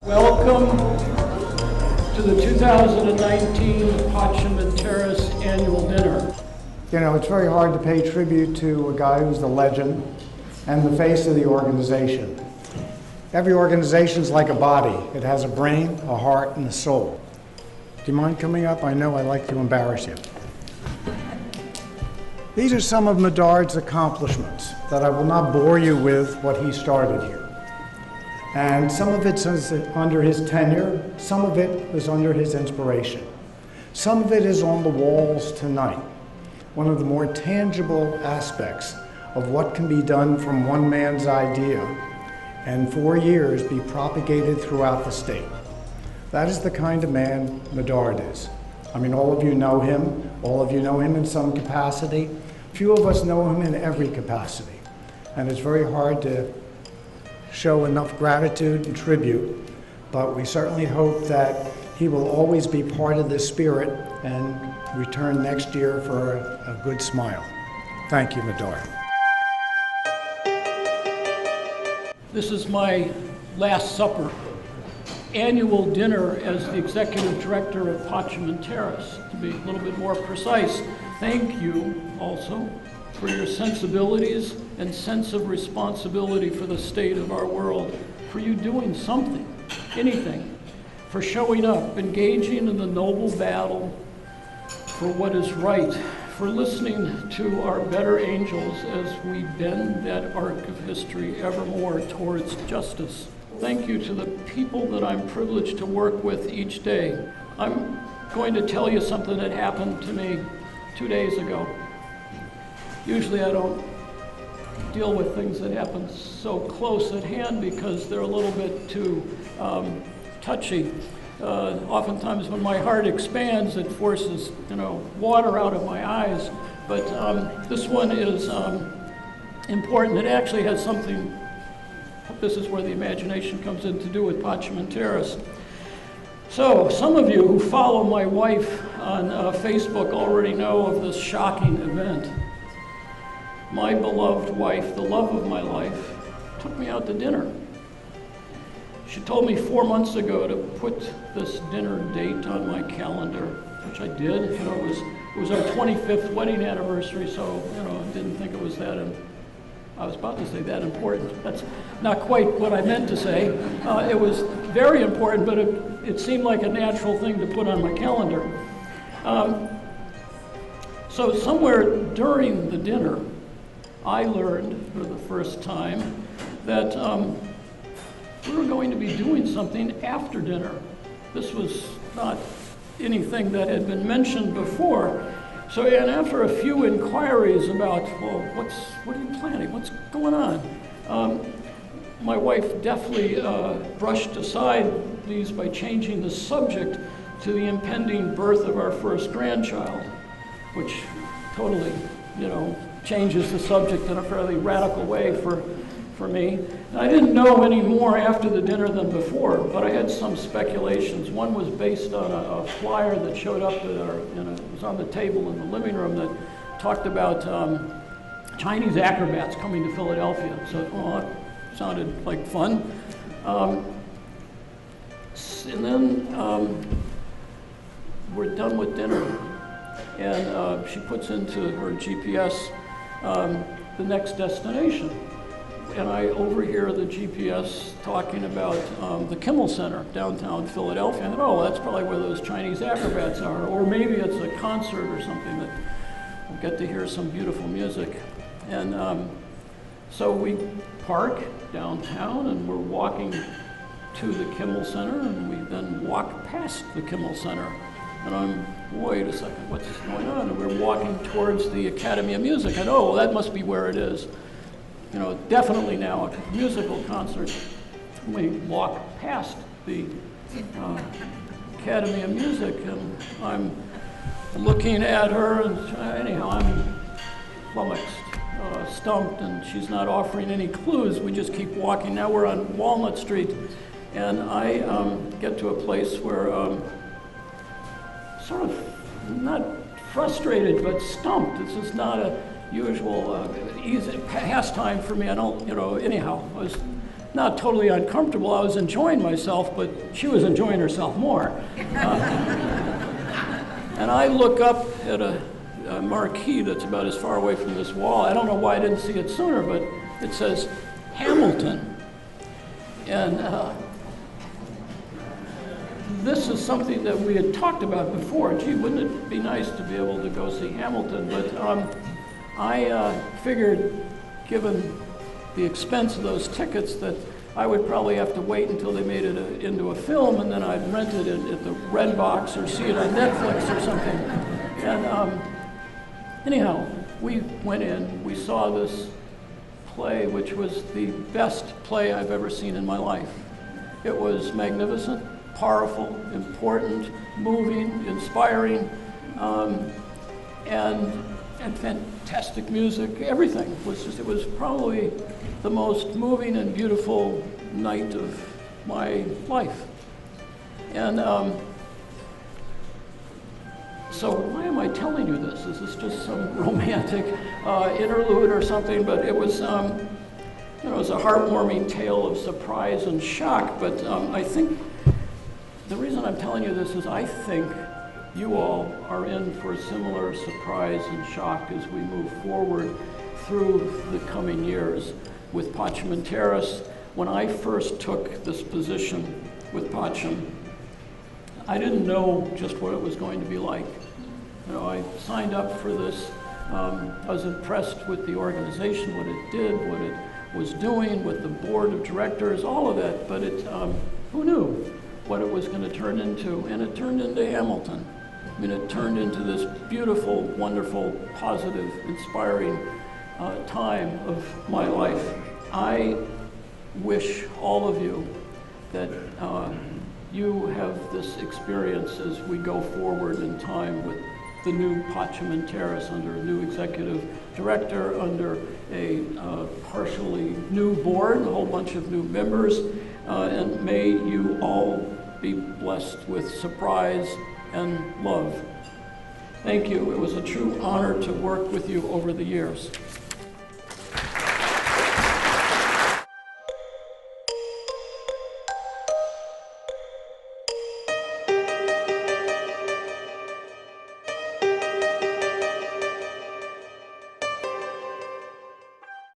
Welcome to the 2019 Potsdam Terrace Annual Dinner. You know, it's very hard to pay tribute to a guy who's the legend and the face of the organization. Every organization's like a body. It has a brain, a heart, and a soul. Do you mind coming up? I know I like to embarrass you. These are some of Medard's accomplishments that I will not bore you with what he started here. And some of it's under his tenure, some of it is under his inspiration. Some of it is on the walls tonight. One of the more tangible aspects of what can be done from one man's idea and 4 years be propagated throughout the state. That is the kind of man Medard is. I mean, all of you know him. All of you know him in some capacity. Few of us know him in every capacity. And it's very hard to show enough gratitude and tribute, but we certainly hope that he will always be part of this spirit and return next year for a good smile. Thank you, Medard. This is my last supper, annual dinner as the executive director of Potsdam Terrace. To be a little bit more precise, thank you also for your sensibilities and sense of responsibility for the state of our world, for you doing something, anything, for showing up, engaging in the noble battle for what is right, for listening to our better angels as we bend that arc of history ever more towards justice. Thank you to the people that I'm privileged to work with each day. I'm going to tell you something that happened to me 2 days ago. Usually I don't deal with things that happen so close at hand because they're a little bit too touchy. Oftentimes when my heart expands, it forces, water out of my eyes. But this one is important. It actually has something, this is where the imagination comes in, to do with Potsdam Terrace. So some of you who follow my wife on Facebook already know of this shocking event. My beloved wife, the love of my life, took me out to dinner. She told me 4 months ago to put this dinner date on my calendar, which I did. It was our 25th wedding anniversary, so I didn't think it was that. I was about to say that important. That's not quite what I meant to say. It was very important, but it seemed like a natural thing to put on my calendar. So somewhere during the dinner, I learned for the first time that we were going to be doing something after dinner. This was not anything that had been mentioned before. So, and after a few inquiries about, well, what are you planning? What's going on? My wife deftly brushed aside these by changing the subject to the impending birth of our first grandchild, which totally, changes the subject in a fairly radical way for me. And I didn't know any more after the dinner than before, but I had some speculations. One was based on a flyer that showed up at it was on the table in the living room that talked about Chinese acrobats coming to Philadelphia. So, that sounded like fun. And then we're done with dinner, and she puts into her GPS the next destination. And I overhear the GPS talking about the Kimmel Center, downtown Philadelphia. And I thought, that's probably where those Chinese acrobats are. Or maybe it's a concert or something that we'll get to hear some beautiful music. And so we park downtown and we're walking to the Kimmel Center, and we then walk past the Kimmel Center. And wait a second, what's going on? And we're walking towards the Academy of Music. And that must be where it is. Definitely now a musical concert. We walk past the Academy of Music, and I'm looking at her, and anyhow, I'm flummoxed, stumped, and she's not offering any clues. We just keep walking. Now we're on Walnut Street, and I get to a place where sort of not frustrated, but stumped. This is not a usual easy pastime for me. I don't, anyhow, I was, not totally uncomfortable. I was enjoying myself, but she was enjoying herself more. And I look up at a marquee that's about as far away from this wall. I don't know why I didn't see it sooner, but it says Hamilton. And this is something that we had talked about before. Gee, wouldn't it be nice to be able to go see Hamilton? But I figured, given the expense of those tickets, that I would probably have to wait until they made it into a film, and then I'd rent it at the Red Box or see it on Netflix or something. And anyhow, we went in, we saw this play, which was the best play I've ever seen in my life. It was magnificent, powerful, important, moving, inspiring, and fantastic music. Everything was just, it was probably the most moving and beautiful night of my life. And so why am I telling you this? Is this just some romantic interlude or something? But it was, you know, it was a heartwarming tale of surprise and shock. But I think the reason I'm telling you this is I think you all are in for a similar surprise and shock as we move forward through the coming years with Pacciamenteris. When I first took this position with Pacem, I didn't know just what it was going to be like. You know, I signed up for this. I was impressed with the organization, what it did, what it was doing, with the board of directors, all of that. But it, who knew what it was going to turn into? And it turned into Hamilton. I mean, it turned into this beautiful, wonderful, positive, inspiring time of my life. I wish all of you that you have this experience as we go forward in time with the new Pacciamenteris under a new executive director, under a partially new board, a whole bunch of new members, and may you all be blessed with surprise and love. Thank you. It was a true honor to work with you over the years.